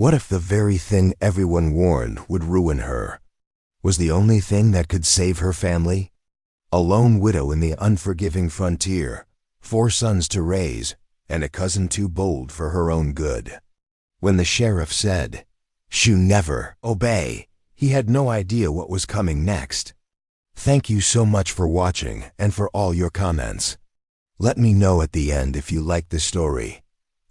What if the very thing everyone warned would ruin her was the only thing that could save her family? A lone widow in the unforgiving frontier, 4 sons to raise, and a cousin too bold for her own good. When the sheriff said, "Shoo never obey," he had no idea what was coming next. Thank you so much for watching and for all your comments. Let me know at the end if you liked the story,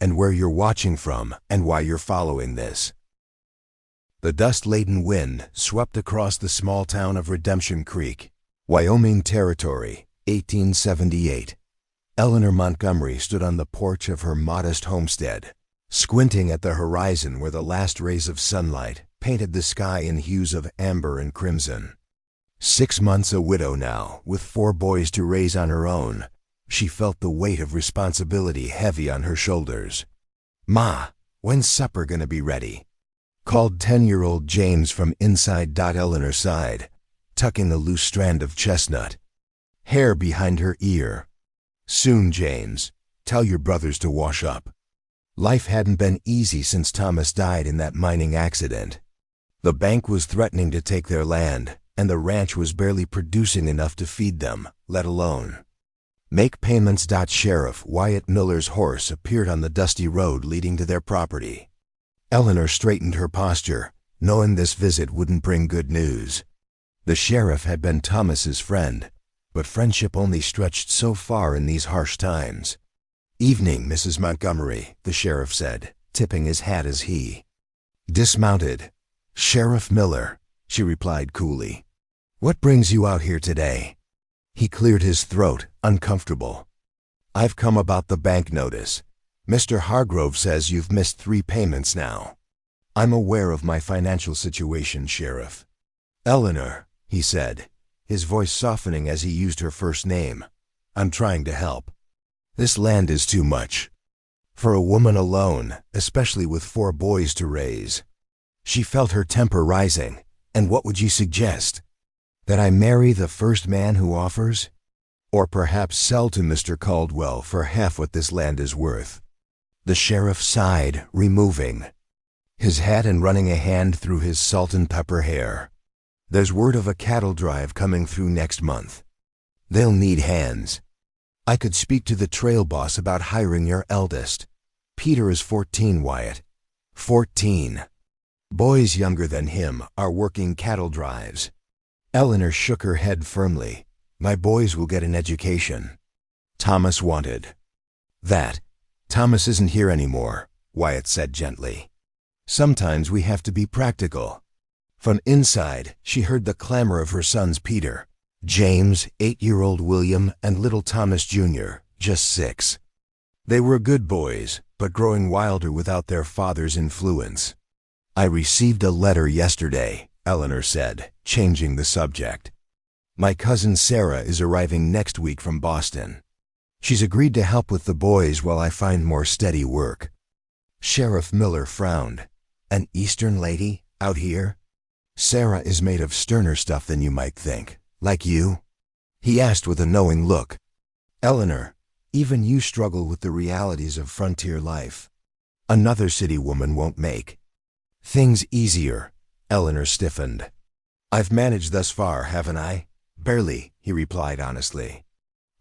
and where you're watching from and why you're following this. The dust-laden wind swept across the small town of Redemption Creek, Wyoming Territory, 1878. Eleanor Montgomery stood on the porch of her modest homestead, squinting at the horizon where the last rays of sunlight painted the sky in hues of amber and crimson. 6 months a widow now, with 4 boys to raise on her own, she felt the weight of responsibility heavy on her shoulders. "Ma, when's supper gonna be ready?" called 10-year-old James from inside. Eleanor sighed, tucking a loose strand of chestnut hair behind her ear. "Soon, James. Tell your brothers to wash up." Life hadn't been easy since Thomas died in that mining accident. The bank was threatening to take their land, and the ranch was barely producing enough to feed them, let alone make payments. Sheriff Wyatt Miller's horse appeared on the dusty road leading to their property. Eleanor straightened her posture, knowing this visit wouldn't bring good news. The sheriff had been Thomas's friend, but friendship only stretched so far in these harsh times. "Evening, Mrs. Montgomery," the sheriff said, tipping his hat as he dismounted. "Sheriff Miller," she replied coolly. "What brings you out here today?" He cleared his throat, uncomfortable. "I've come about the bank notice. Mr. Hargrove says you've missed 3 payments now." "I'm aware of my financial situation, Sheriff." "Eleanor," he said, his voice softening as he used her first name, "I'm trying to help. This land is too much for a woman alone, especially with 4 boys to raise." She felt her temper rising. "And what would you suggest? That I marry the first man who offers? Or perhaps sell to Mr. Caldwell for half what this land is worth?" The sheriff sighed, removing his hat and running a hand through his salt and pepper hair. "There's word of a cattle drive coming through next month. They'll need hands. I could speak to the trail boss about hiring your eldest. Peter is 14, Wyatt. 14. Boys younger than him are working cattle drives." Eleanor shook her head firmly. "My boys will get an education." Thomas wanted that. "Thomas isn't here anymore," Wyatt said gently. "Sometimes we have to be practical." From inside, she heard the clamor of her sons Peter, James, 8-year-old William, and little Thomas Jr., just 6. They were good boys, but growing wilder without their father's influence. "I received a letter yesterday," Eleanor said, changing the subject. "My cousin Sarah is arriving next week from Boston. She's agreed to help with the boys while I find more steady work." Sheriff Miller frowned. "An Eastern lady, out here?" "Sarah is made of sterner stuff than you might think. Like you?" he asked with a knowing look. "Eleanor, even you struggle with the realities of frontier life. Another city woman won't make things easier." Eleanor stiffened. "I've managed thus far, haven't I?" "Barely," he replied honestly.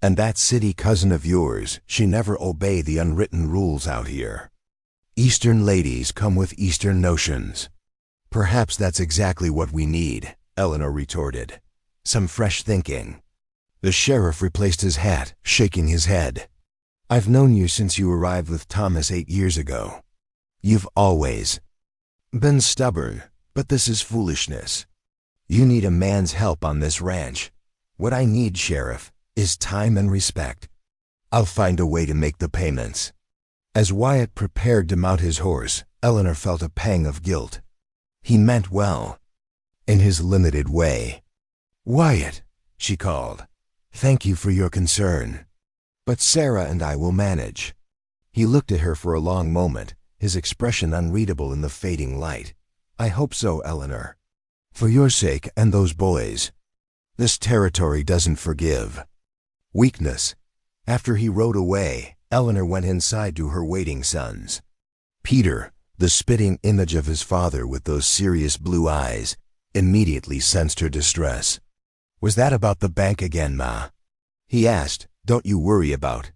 "And that city cousin of yours, she never obey the unwritten rules out here. Eastern ladies come with Eastern notions." "Perhaps that's exactly what we need," Eleanor retorted. "Some fresh thinking." The sheriff replaced his hat, shaking his head. "I've known you since you arrived with Thomas 8 years ago. You've always been stubborn, but this is foolishness. You need a man's help on this ranch. What I need, Sheriff, is time and respect. I'll find a way to make the payments." As Wyatt prepared to mount his horse, Eleanor felt a pang of guilt. He meant well, in his limited way. "Wyatt," she called, "thank you for your concern. But Sarah and I will manage." He looked at her for a long moment, his expression unreadable in the fading light. "I hope so, Eleanor. For your sake and those boys. This territory doesn't forgive weakness." After he rode away, Eleanor went inside to her waiting sons. Peter, The spitting image of his father with those serious blue eyes immediately sensed her distress. "Was that about the bank again, Ma?" he asked. "Don't you worry about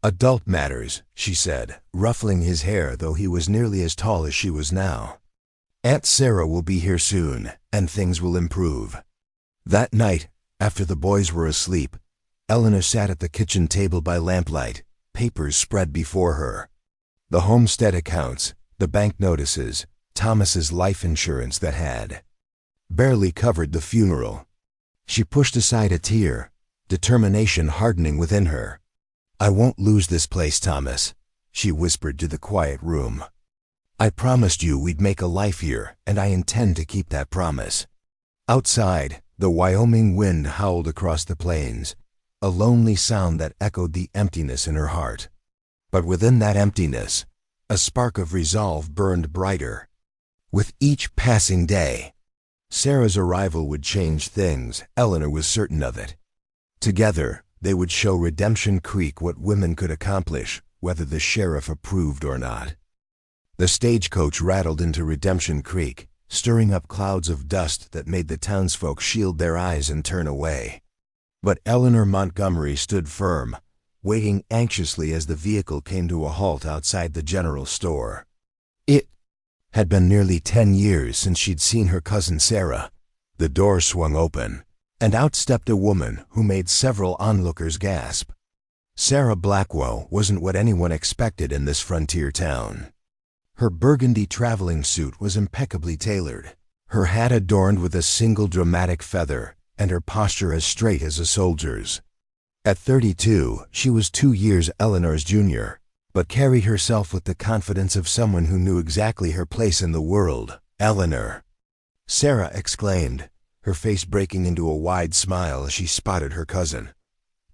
adult matters," she said, ruffling his hair though he was nearly as tall as she was now. "Aunt Sarah will be here soon, and things will improve." That night, after the boys were asleep, Eleanor sat at the kitchen table by lamplight, papers spread before her. The homestead accounts, the bank notices, Thomas's life insurance that had barely covered the funeral. She pushed aside a tear, determination hardening within her. "I won't lose this place, Thomas," she whispered to the quiet room. "I promised you we'd make a life here, and I intend to keep that promise." Outside, the Wyoming wind howled across the plains, a lonely sound that echoed the emptiness in her heart. But within that emptiness, a spark of resolve burned brighter. With each passing day, Sarah's arrival would change things. Eleanor was certain of it. Together, they would show Redemption Creek what women could accomplish, whether the sheriff approved or not. The stagecoach rattled into Redemption Creek, stirring up clouds of dust that made the townsfolk shield their eyes and turn away. But Eleanor Montgomery stood firm, waiting anxiously as the vehicle came to a halt outside the general store. It had been nearly 10 years since she'd seen her cousin Sarah. The door swung open, and out stepped a woman who made several onlookers gasp. Sarah Blackwell wasn't what anyone expected in this frontier town. Her burgundy traveling suit was impeccably tailored, her hat adorned with a single dramatic feather, and her posture as straight as a soldier's. At 32, she was 2 years Eleanor's junior, but carried herself with the confidence of someone who knew exactly her place in the world. "Eleanor!" Sarah exclaimed, her face breaking into a wide smile as she spotted her cousin.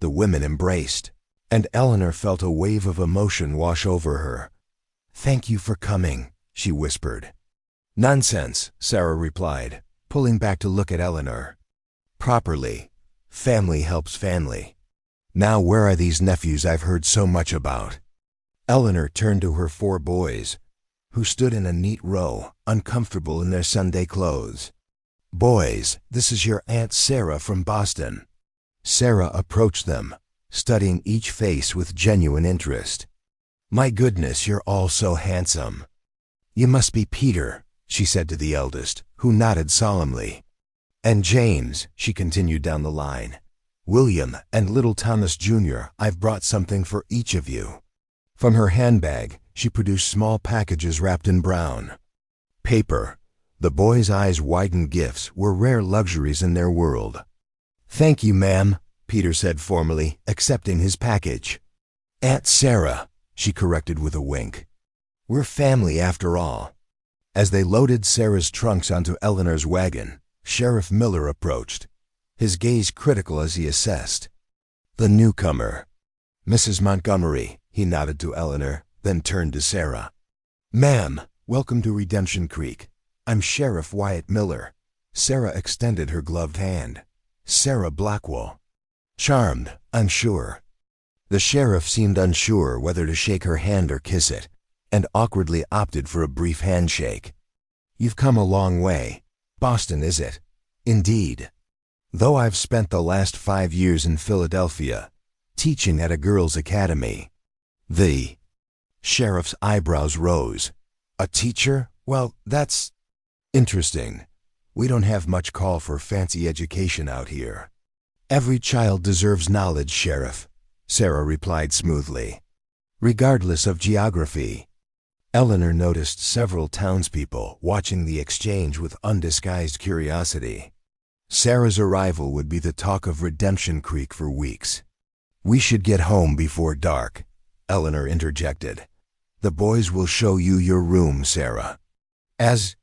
The women embraced, and Eleanor felt a wave of emotion wash over her. "Thank you for coming," she whispered. "Nonsense," Sarah replied, pulling back to look at Eleanor. "Properly. Family helps family. Now where are these nephews I've heard so much about?" Eleanor turned to her 4 boys, who stood in a neat row, uncomfortable in their Sunday clothes. "Boys, this is your Aunt Sarah from Boston." Sarah approached them, studying each face with genuine interest. "My goodness, you're all so handsome." "You must be Peter," she said to the eldest, who nodded solemnly. "And James," she continued down the line. "William and little Thomas Jr., I've brought something for each of you." From her handbag, she produced small packages wrapped in brown paper. The boys' eyes widened. Gifts were rare luxuries in their world. "Thank you, ma'am," Peter said formally, accepting his package. "Aunt Sarah," she corrected with a wink. "We're family after all." As they loaded Sarah's trunks onto Eleanor's wagon, Sheriff Miller approached, his gaze critical as he assessed the newcomer. "Mrs. Montgomery," he nodded to Eleanor, then turned to Sarah. "Ma'am, welcome to Redemption Creek. I'm Sheriff Wyatt Miller." Sarah extended her gloved hand. "Sarah Blackwell." "Charmed, I'm sure." The sheriff seemed unsure whether to shake her hand or kiss it, and awkwardly opted for a brief handshake. "You've come a long way. Boston, is it?" "Indeed. Though I've spent the last 5 years in Philadelphia, teaching at a girls' academy." The sheriff's eyebrows rose. "A teacher? Well, that's interesting. We don't have much call for fancy education out here." "Every child deserves knowledge, Sheriff," Sarah replied smoothly, "regardless of geography." Eleanor noticed several townspeople watching the exchange with undisguised curiosity. Sarah's arrival would be the talk of Redemption Creek for weeks. "We should get home before dark," Eleanor interjected. "The boys will show you your room, Sarah." As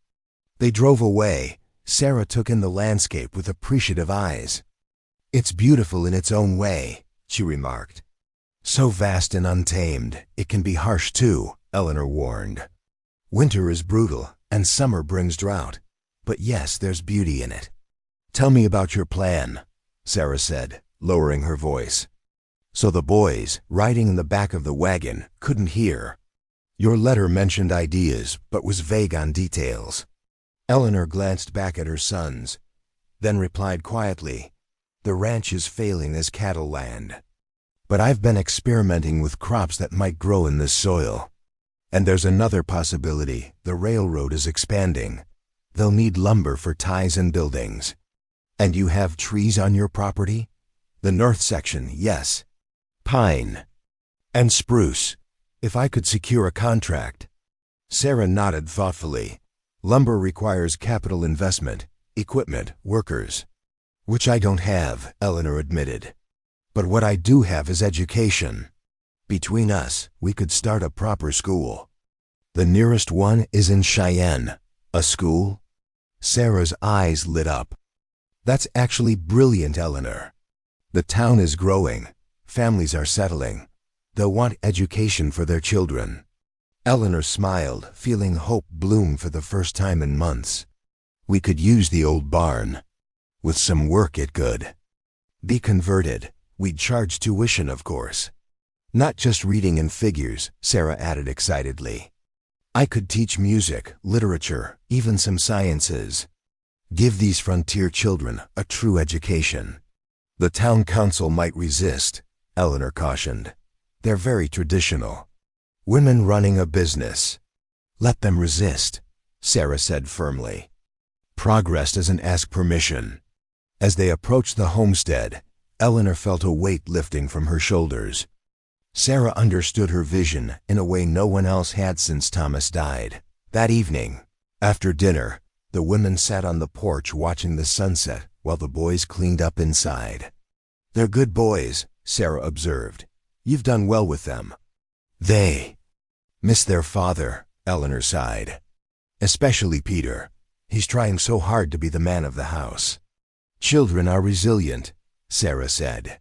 they drove away, Sarah took in the landscape with appreciative eyes. "It's beautiful in its own way," she remarked. "So vast and untamed, it can be harsh too," Eleanor warned. "Winter is brutal, and summer brings drought. But yes, there's beauty in it." "Tell me about your plan," Sarah said, lowering her voice. So the boys, riding in the back of the wagon, couldn't hear. Your letter mentioned ideas, but was vague on details. Eleanor glanced back at her sons, then replied quietly, "The ranch is failing as cattle land. But I've been experimenting with crops that might grow in this soil. And there's another possibility. The railroad is expanding. They'll need lumber for ties and buildings. And you have trees on your property? The north section, yes. Pine. And spruce. If I could secure a contract." Sarah nodded thoughtfully. "Lumber requires capital investment, equipment, workers." "Which I don't have," Eleanor admitted. "But what I do have is education. Between us, we could start a proper school. The nearest one is in Cheyenne." "A school?" Sarah's eyes lit up. "That's actually brilliant, Eleanor. The town is growing. Families are settling. They'll want education for their children." Eleanor smiled, feeling hope bloom for the first time in months. "We could use the old barn. With some work it could be converted. We'd charge tuition, of course. Not just reading and figures," Sarah added excitedly. "I could teach music, literature, even some sciences. Give these frontier children a true education." "The town council might resist," Eleanor cautioned. "They're very traditional. Women running a business." "Let them resist," Sarah said firmly. "Progress doesn't ask permission." As they approached the homestead, Eleanor felt a weight lifting from her shoulders. Sarah understood her vision in a way no one else had since Thomas died. That evening, after dinner, the women sat on the porch watching the sunset while the boys cleaned up inside. "They're good boys," Sarah observed. "You've done well with them." "They miss their father," Eleanor sighed. "Especially Peter. He's trying so hard to be the man of the house." "Children are resilient," Sarah said.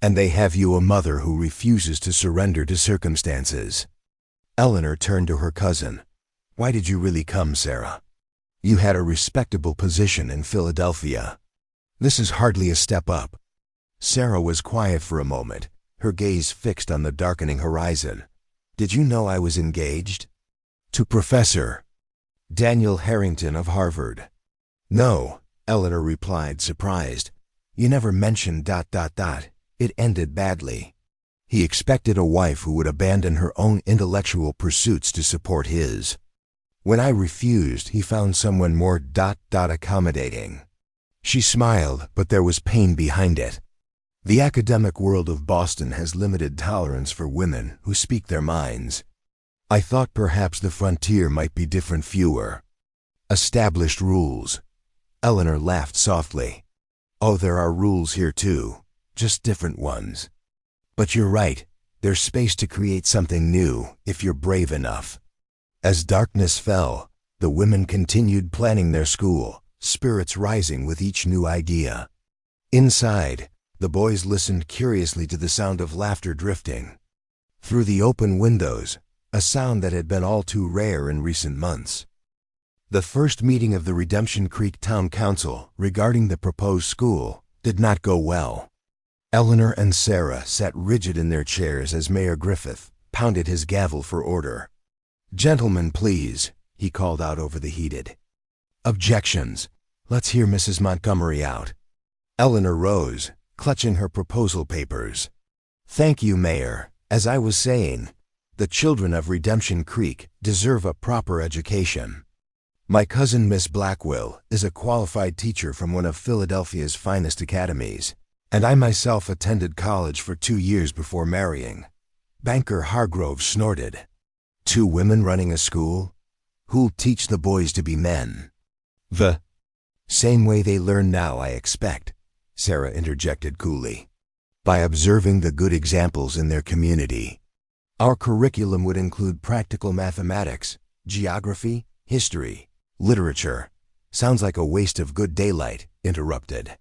"And they have you, a mother who refuses to surrender to circumstances." Eleanor turned to her cousin. "Why did you really come, Sarah? You had a respectable position in Philadelphia. This is hardly a step up." Sarah was quiet for a moment, her gaze fixed on the darkening horizon. "Did you know I was engaged?" "To Professor Daniel Harrington of Harvard." "No," Eleanor replied, surprised. "You never mentioned ... It ended badly. He expected a wife who would abandon her own intellectual pursuits to support his. When I refused, he found someone more ... accommodating." She smiled, but there was pain behind it. "The academic world of Boston has limited tolerance for women who speak their minds. I thought perhaps the frontier might be different, fewer established rules." Eleanor laughed softly. "Oh, there are rules here too, just different ones. But you're right, there's space to create something new if you're brave enough." As darkness fell, the women continued planning their school, spirits rising with each new idea. Inside, the boys listened curiously to the sound of laughter drifting through the open windows, a sound that had been all too rare in recent months. The first meeting of the Redemption Creek Town Council regarding the proposed school did not go well. Eleanor and Sarah sat rigid in their chairs as Mayor Griffith pounded his gavel for order. "Gentlemen, please," he called out over the heated objections. "Let's hear Mrs. Montgomery out." Eleanor rose, clutching her proposal papers. "Thank you, Mayor. As I was saying, the children of Redemption Creek deserve a proper education. My cousin Miss Blackwell is a qualified teacher from one of Philadelphia's finest academies, and I myself attended college for 2 years before marrying." Banker Hargrove snorted. "2 women running a school? Who'll teach the boys to be men?" "The same way they learn now, I expect," Sarah interjected coolly. "By observing the good examples in their community. Our curriculum would include practical mathematics, geography, history, literature." "Sounds like a waste of good daylight," interrupted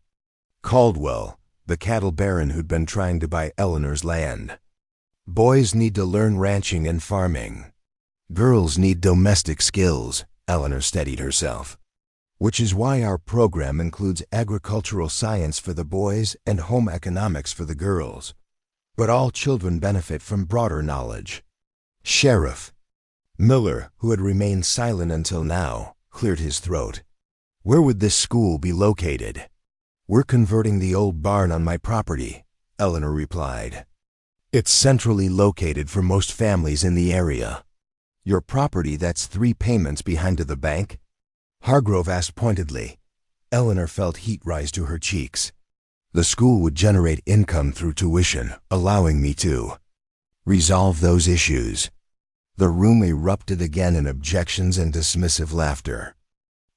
Caldwell, the cattle baron who'd been trying to buy Eleanor's land. "Boys need to learn ranching and farming. Girls need domestic skills," Eleanor steadied herself. "Which is why our program includes agricultural science for the boys and home economics for the girls. But all children benefit from broader knowledge." "Sheriff," Miller, who had remained silent until now, cleared his throat. "Where would this school be located?" "We're converting the old barn on my property," Eleanor replied. "It's centrally located for most families in the area." "Your property that's 3 payments behind to the bank?" Hargrove asked pointedly. Eleanor felt heat rise to her cheeks. "The school would generate income through tuition, allowing me to resolve those issues." The room erupted again in objections and dismissive laughter.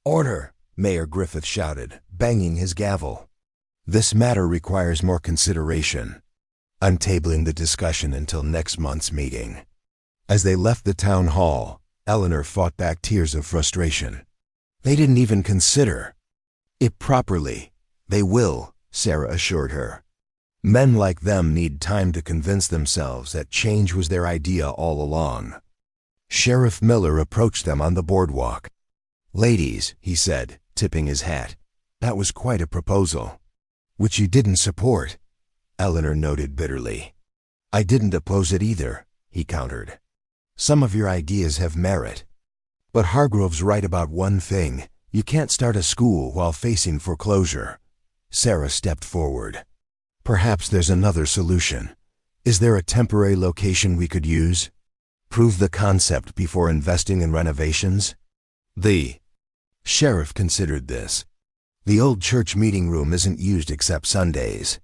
"Order!" Mayor Griffith shouted, banging his gavel. "This matter requires more consideration. I'm tabling the discussion until next month's meeting." As they left the town hall, Eleanor fought back tears of frustration. They didn't even consider it properly. "They will," Sarah assured her. Men like them need time to convince themselves that change was their idea all along. Sheriff Miller approached them on the boardwalk. "Ladies," he said, tipping his hat, "that was quite a proposal." "Which you didn't support," Eleanor noted bitterly. "I didn't oppose it either," he countered. "Some of your ideas have merit. But Hargrove's right about one thing. You can't start a school while facing foreclosure." Sarah stepped forward. "Perhaps there's another solution. Is there a temporary location we could use? Prove the concept before investing in renovations?" The sheriff considered this. "The old church meeting room isn't used except Sundays.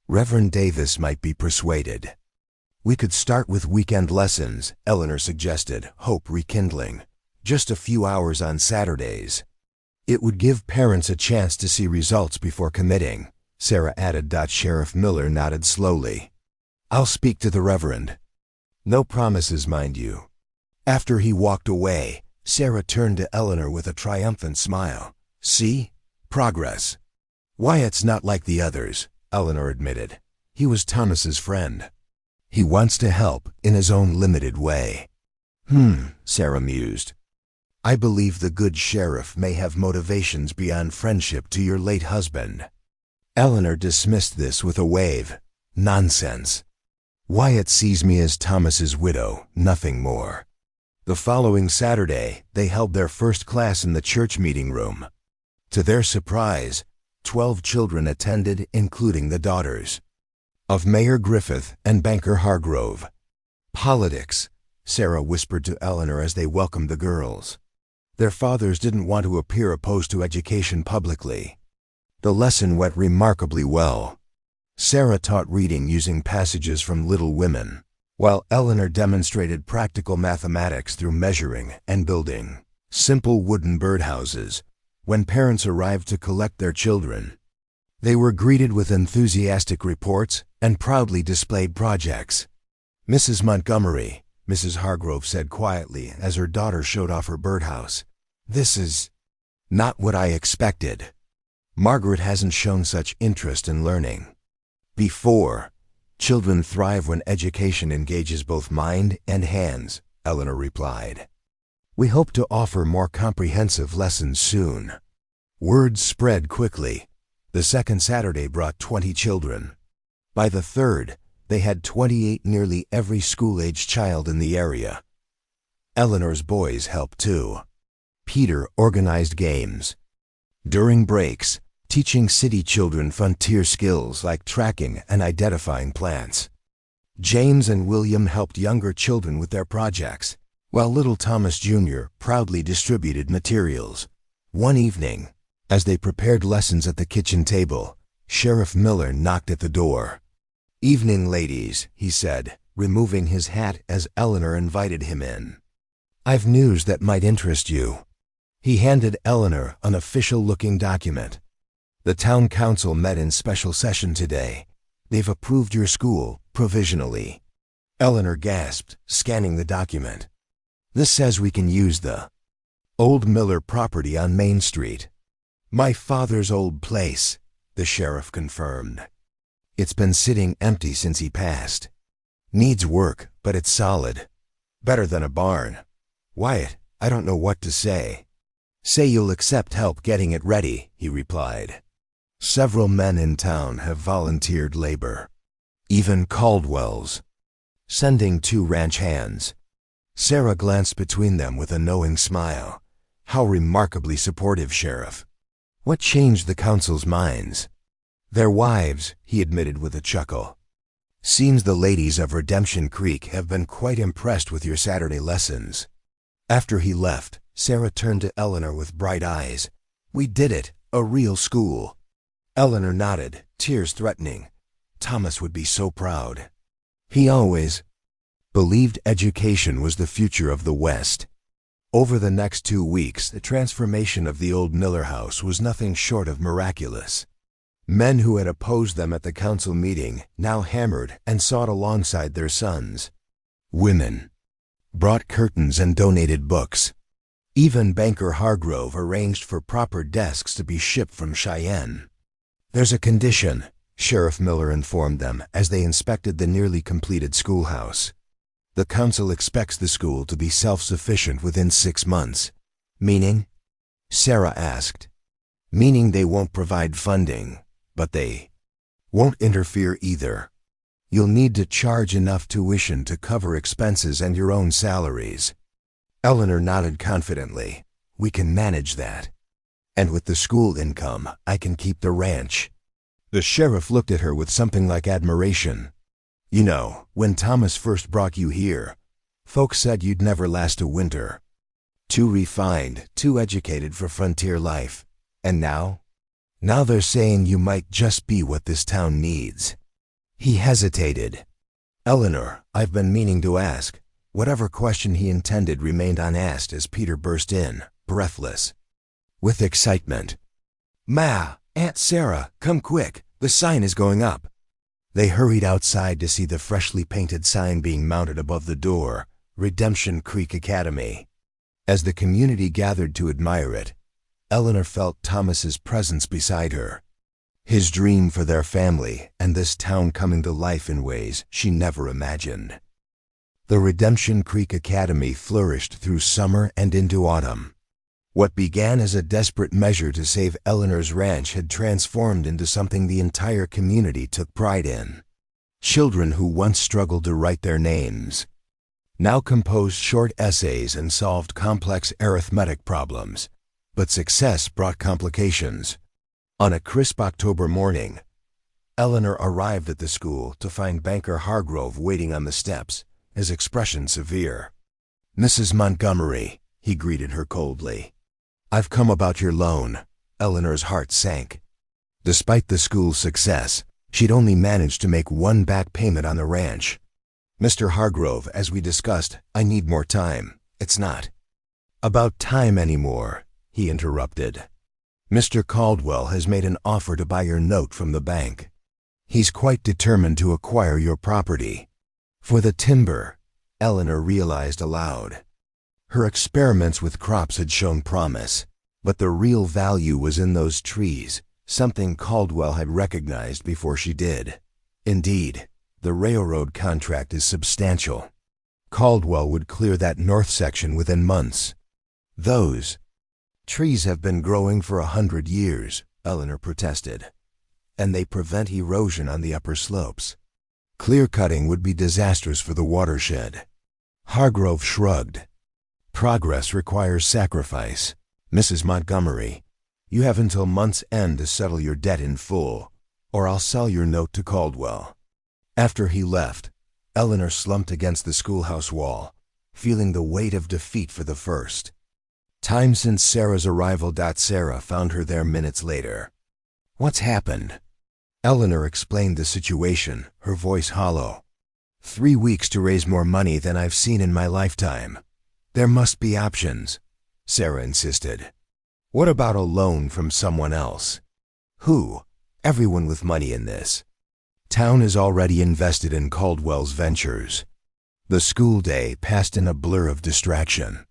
Reverend Davis might be persuaded." "We could start with weekend lessons," Eleanor suggested, hope rekindling. "Just a few hours on Saturdays." "It would give parents a chance to see results before committing," Sarah added. Sheriff Miller nodded slowly. "I'll speak to the Reverend. No promises, mind you." After he walked away, Sarah turned to Eleanor with a triumphant smile. "See? Progress." "Wyatt's not like the others," Eleanor admitted. "He was Thomas's friend. He wants to help in his own limited way." Sarah mused. "I believe the good sheriff may have motivations beyond friendship to your late husband." Eleanor dismissed this with a wave. "Nonsense. Wyatt sees me as Thomas's widow, nothing more." The following Saturday, they held their first class in the church meeting room. To their surprise, 12 children attended, including the daughters of Mayor Griffith and banker Hargrove. "Politics," Sarah whispered to Eleanor as they welcomed the girls. Their fathers didn't want to appear opposed to education publicly. The lesson went remarkably well. Sarah taught reading using passages from Little Women, while Eleanor demonstrated practical mathematics through measuring and building simple wooden birdhouses. When parents arrived to collect their children, they were greeted with enthusiastic reports and proudly displayed projects. "Mrs. Montgomery," Mrs. Hargrove said quietly as her daughter showed off her birdhouse, "this is not what I expected. Margaret hasn't shown such interest in learning before." "Children thrive when education engages both mind and hands," Eleanor replied. "We hope to offer more comprehensive lessons soon." Word spread quickly. The second Saturday brought 20 children. By the third, they had 28, nearly every school-age child in the area. Eleanor's boys helped too. Peter organized games during breaks, teaching city children frontier skills like tracking and identifying plants. James and William helped younger children with their projects, while little Thomas Jr. proudly distributed materials. One evening, as they prepared lessons at the kitchen table, Sheriff Miller knocked at the door. "Evening, ladies," he said, removing his hat as Eleanor invited him in. "I've news that might interest you." He handed Eleanor an official-looking document. "The town council met in special session today. They've approved your school, provisionally." Eleanor gasped, scanning the document. "This says we can use the old Miller property on Main Street." "My father's old place," the sheriff confirmed. "It's been sitting empty since he passed. Needs work, but it's solid. Better than a barn. Wyatt, I don't know what to say." "Say you'll accept help getting it ready," he replied. "Several men in town have volunteered labor. Even Caldwell's sending 2 ranch hands." Sarah glanced between them with a knowing smile. How remarkably supportive, Sheriff. What changed the council's minds? Their wives, he admitted with a chuckle. Seems the ladies of Redemption Creek have been quite impressed with your Saturday lessons. After he left, Sarah turned to Eleanor with bright eyes. We did it, a real school. Eleanor nodded, tears threatening. Thomas would be so proud. He always believed education was the future of the West. Over the next 2 weeks, the transformation of the old Miller house was nothing short of miraculous. Men who had opposed them at the council meeting now hammered and sought alongside their sons. Women brought curtains and donated books. Even banker Hargrove arranged for proper desks to be shipped from Cheyenne. There's a condition, Sheriff Miller informed them as they inspected the nearly completed schoolhouse. The council expects the school to be self-sufficient within 6 months. Meaning? Sarah asked. Meaning they won't provide funding, but they won't interfere either. You'll need to charge enough tuition to cover expenses and your own salaries. Eleanor nodded confidently. We can manage that. And with the school income, I can keep the ranch. The sheriff looked at her with something like admiration. You know, when Thomas first brought you here, folks said you'd never last a winter. Too refined, too educated for frontier life. And now? Now they're saying you might just be what this town needs. He hesitated. Eleanor, I've been meaning to ask. Whatever question he intended remained unasked as Peter burst in, breathless with excitement. Ma, Aunt Sarah, come quick. The sign is going up. They hurried outside to see the freshly painted sign being mounted above the door, Redemption Creek Academy. As the community gathered to admire it, Eleanor felt Thomas's presence beside her. His dream for their family and this town coming to life in ways she never imagined. The Redemption Creek Academy flourished through summer and into autumn. What began as a desperate measure to save Eleanor's ranch had transformed into something the entire community took pride in. Children who once struggled to write their names now composed short essays and solved complex arithmetic problems. But success brought complications. On a crisp October morning, Eleanor arrived at the school to find banker Hargrove waiting on the steps, his expression severe. Mrs. Montgomery, he greeted her coldly. I've come about your loan. Eleanor's heart sank. Despite the school's success, she'd only managed to make one back payment on the ranch. Mr. Hargrove, as we discussed, I need more time. It's not about time anymore, he interrupted. Mr. Caldwell has made an offer to buy your note from the bank. He's quite determined to acquire your property. For the timber, Eleanor realized aloud. Her experiments with crops had shown promise, but the real value was in those trees, something Caldwell had recognized before she did. Indeed, the railroad contract is substantial. Caldwell would clear that north section within months. Those trees have been growing for 100 years, Eleanor protested, and they prevent erosion on the upper slopes. Clear-cutting would be disastrous for the watershed. Hargrove shrugged. Progress requires sacrifice. Mrs. Montgomery, you have until month's end to settle your debt in full, or I'll sell your note to Caldwell. After he left, Eleanor slumped against the schoolhouse wall, feeling the weight of defeat for the first time since Sarah's arrival. Sarah found her there minutes later. What's happened? Eleanor explained the situation, her voice hollow. 3 weeks to raise more money than I've seen in my lifetime. There must be options, Sarah insisted. What about a loan from someone else? Who? Everyone with money in this town is already invested in Caldwell's ventures. The school day passed in a blur of distraction.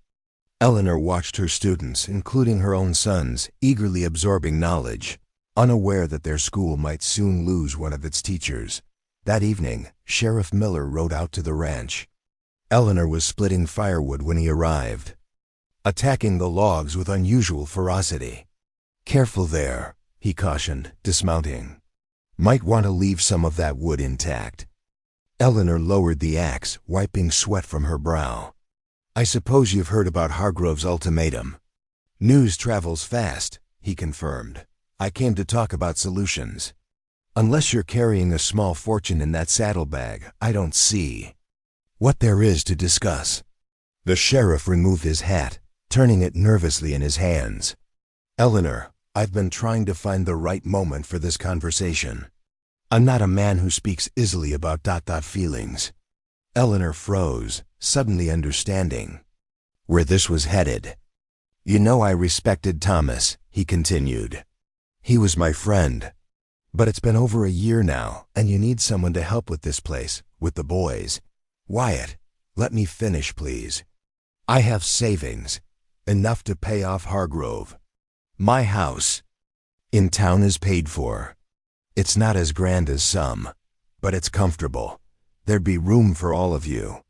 Eleanor watched her students, including her own sons, eagerly absorbing knowledge, unaware that their school might soon lose one of its teachers. That evening, Sheriff Miller rode out to the ranch. Eleanor was splitting firewood when he arrived, attacking the logs with unusual ferocity. Careful there, he cautioned, dismounting. Might want to leave some of that wood intact. Eleanor lowered the axe, wiping sweat from her brow. I suppose you've heard about Hargrove's ultimatum. News travels fast, he confirmed. I came to talk about solutions. Unless you're carrying a small fortune in that saddlebag, I don't see what there is to discuss. The sheriff removed his hat, turning it nervously in his hands. Eleanor, I've been trying to find the right moment for this conversation. I'm not a man who speaks easily about feelings. Eleanor froze, suddenly understanding where this was headed. You know, I respected Thomas, he continued. He was my friend. But it's been over a year now, and you need someone to help with this place, with the boys. Wyatt, let me finish, please. I have savings, enough to pay off Hargrove. My house in town is paid for. It's not as grand as some, but it's comfortable. There'd be room for all of you.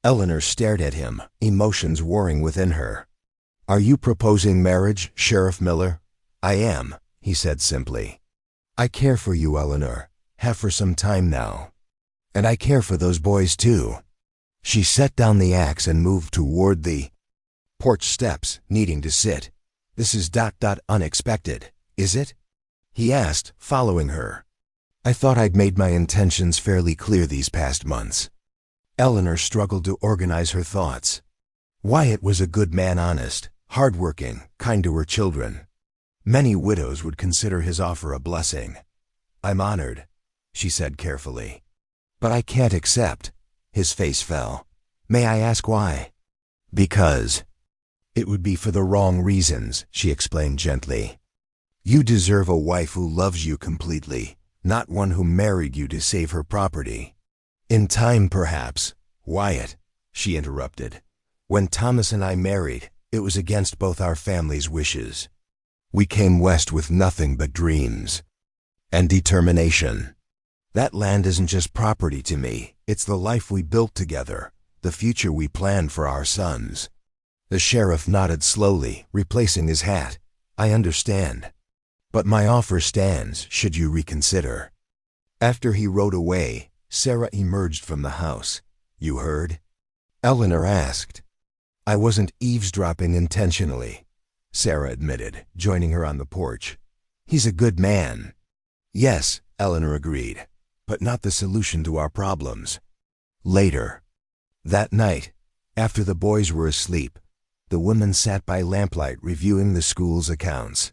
Eleanor stared at him, emotions warring within her. Are you proposing marriage, Sheriff Miller? I am, he said simply. I care for you, Eleanor, have for some time now. And I care for those boys too. She set down the axe and moved toward the porch steps, needing to sit. This is unexpected, is it? He asked, following her. I thought I'd made my intentions fairly clear these past months. Eleanor struggled to organize her thoughts. Wyatt was a good man, honest, hardworking, kind to her children. Many widows would consider his offer a blessing. I'm honored, she said carefully. But I can't accept. His face fell. May I ask why? Because it would be for the wrong reasons, she explained gently. You deserve a wife who loves you completely, not one who married you to save her property. In time, perhaps, Wyatt, she interrupted. When Thomas and I married, it was against both our families' wishes. We came west with nothing but dreams and determination. That land isn't just property to me, it's the life we built together, the future we planned for our sons. The sheriff nodded slowly, replacing his hat. I understand. But my offer stands, should you reconsider. After he rode away, Sarah emerged from the house. You heard? Eleanor asked. I wasn't eavesdropping intentionally, Sarah admitted, joining her on the porch. He's a good man. Yes, Eleanor agreed, but not the solution to our problems. Later. That night, after the boys were asleep, the women sat by lamplight reviewing the school's accounts.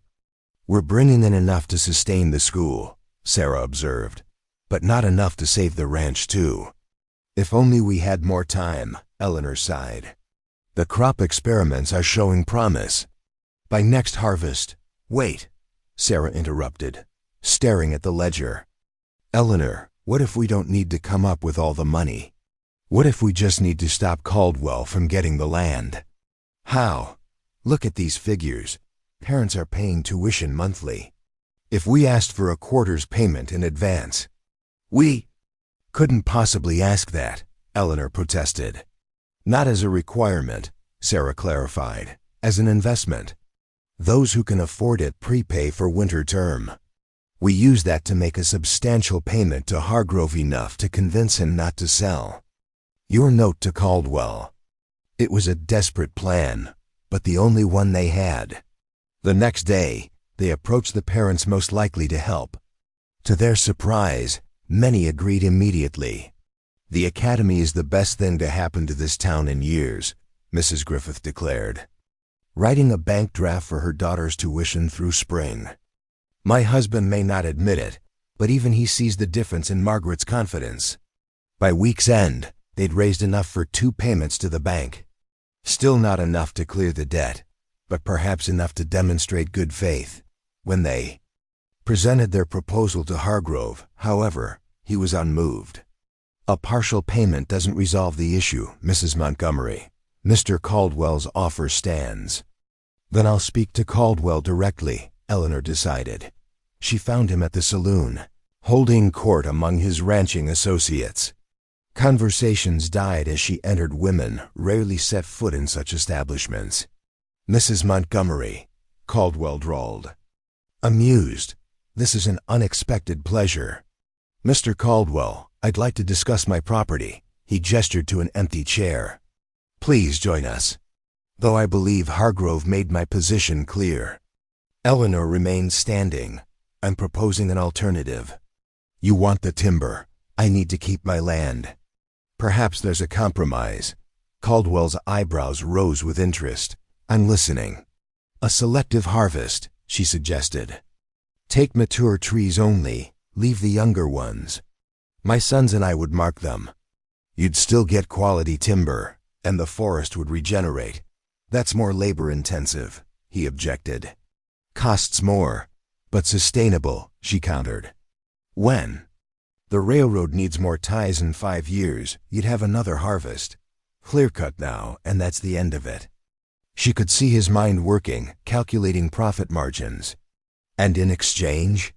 We're bringing in enough to sustain the school, Sarah observed, but not enough to save the ranch too. If only we had more time, Eleanor sighed. The crop experiments are showing promise. By next harvest, wait, Sarah interrupted, staring at the ledger. Eleanor, what if we don't need to come up with all the money? What if we just need to stop Caldwell from getting the land? How? Look at these figures. Parents are paying tuition monthly. If we asked for a quarter's payment in advance, we couldn't possibly ask that, Eleanor protested. Not as a requirement, Sarah clarified, as an investment. Those who can afford it prepay for winter term. We use that to make a substantial payment to Hargrove, enough to convince him not to sell. Your note to Caldwell. It was a desperate plan, but the only one they had. The next day, they approached the parents most likely to help. To their surprise, many agreed immediately. The academy is the best thing to happen to this town in years, Mrs. Griffith declared, writing a bank draft for her daughter's tuition through spring. My husband may not admit it, but even he sees the difference in Margaret's confidence. By week's end, they'd raised enough for 2 payments to the bank. Still not enough to clear the debt, but perhaps enough to demonstrate good faith. When they presented their proposal to Hargrove, however, he was unmoved. A partial payment doesn't resolve the issue, Mrs. Montgomery. Mr. Caldwell's offer stands. Then I'll speak to Caldwell directly, Eleanor decided. She found him at the saloon, holding court among his ranching associates. Conversations died as she entered. Women rarely set foot in such establishments. Mrs. Montgomery, Caldwell drawled. Amused. This is an unexpected pleasure. Mr. Caldwell, I'd like to discuss my property. He gestured to an empty chair. Please join us. Though I believe Hargrove made my position clear. Eleanor remained standing. I'm proposing an alternative. You want the timber. I need to keep my land. Perhaps there's a compromise. Caldwell's eyebrows rose with interest. I'm listening. A selective harvest, she suggested. Take mature trees only, leave the younger ones. My sons and I would mark them. You'd still get quality timber, and the forest would regenerate. That's more labor-intensive, he objected. Costs more, but sustainable, she countered. When? The railroad needs more ties in 5 years. You'd have another harvest. Clear-cut now, and that's the end of it. She could see his mind working, calculating profit margins. And in exchange?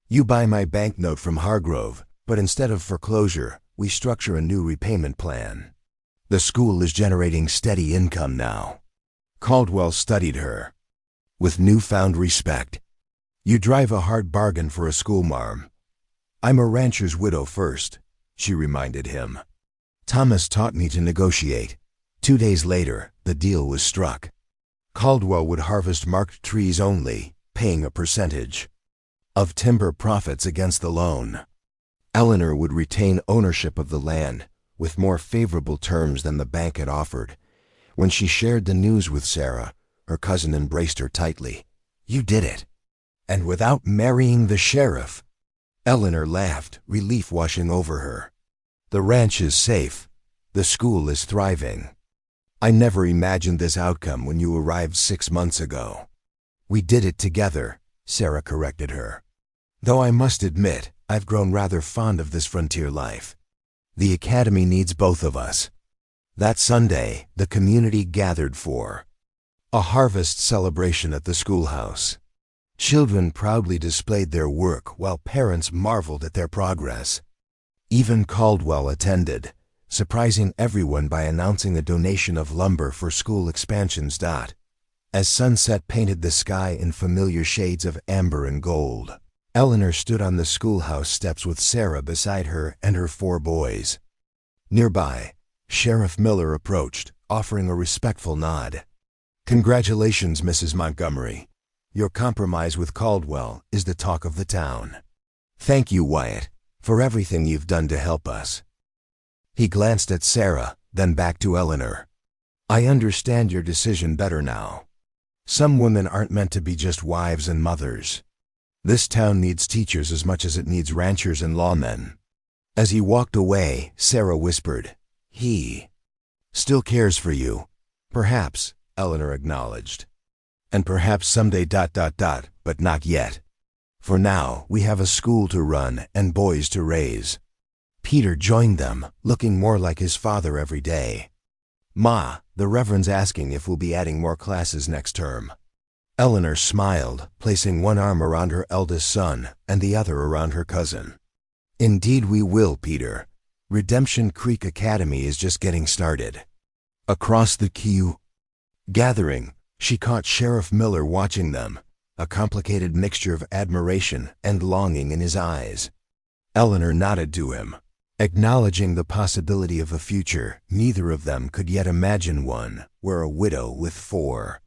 You buy my banknote from Hargrove, but instead of foreclosure, we structure a new repayment plan. The school is generating steady income now. Caldwell studied her. With newfound respect. You drive a hard bargain for a schoolmarm. I'm a rancher's widow first, she reminded him. Thomas taught me to negotiate. 2 days later, the deal was struck. Caldwell would harvest marked trees only, paying a percentage of timber profits against the loan. Eleanor would retain ownership of the land, with more favorable terms than the bank had offered. When she shared the news with Sarah, her cousin embraced her tightly. You did it. And without marrying the sheriff. Eleanor laughed, relief washing over her. The ranch is safe. The school is thriving. I never imagined this outcome when you arrived 6 months ago. We did it together, Sarah corrected her. Though I must admit, I've grown rather fond of this frontier life. The academy needs both of us. That Sunday, the community gathered for a harvest celebration at the schoolhouse. Children proudly displayed their work while parents marveled at their progress. Even Caldwell attended, surprising everyone by announcing a donation of lumber for school expansions. As sunset painted the sky in familiar shades of amber and gold, Eleanor stood on the schoolhouse steps with Sarah beside her and her 4 boys. Nearby, Sheriff Miller approached, offering a respectful nod. Congratulations, Mrs. Montgomery. Your compromise with Caldwell is the talk of the town. Thank you, Wyatt, for everything you've done to help us. He glanced at Sarah, then back to Eleanor. I understand your decision better now. Some women aren't meant to be just wives and mothers. This town needs teachers as much as it needs ranchers and lawmen. As he walked away, Sarah whispered, He still cares for you. Perhaps, Eleanor acknowledged. And perhaps someday ... but not yet. For now, we have a school to run and boys to raise. Peter joined them, looking more like his father every day. Ma, the Reverend's asking if we'll be adding more classes next term. Eleanor smiled, placing one arm around her eldest son and the other around her cousin. Indeed we will, Peter. Redemption Creek Academy is just getting started. Across the queue gathering, she caught Sheriff Miller watching them, a complicated mixture of admiration and longing in his eyes. Eleanor nodded to him, acknowledging the possibility of a future neither of them could yet imagine, one where a widow with 4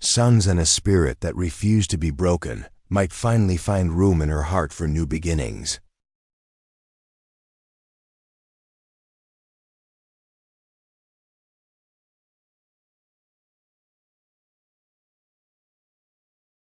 sons and a spirit that refused to be broken might finally find room in her heart for new beginnings.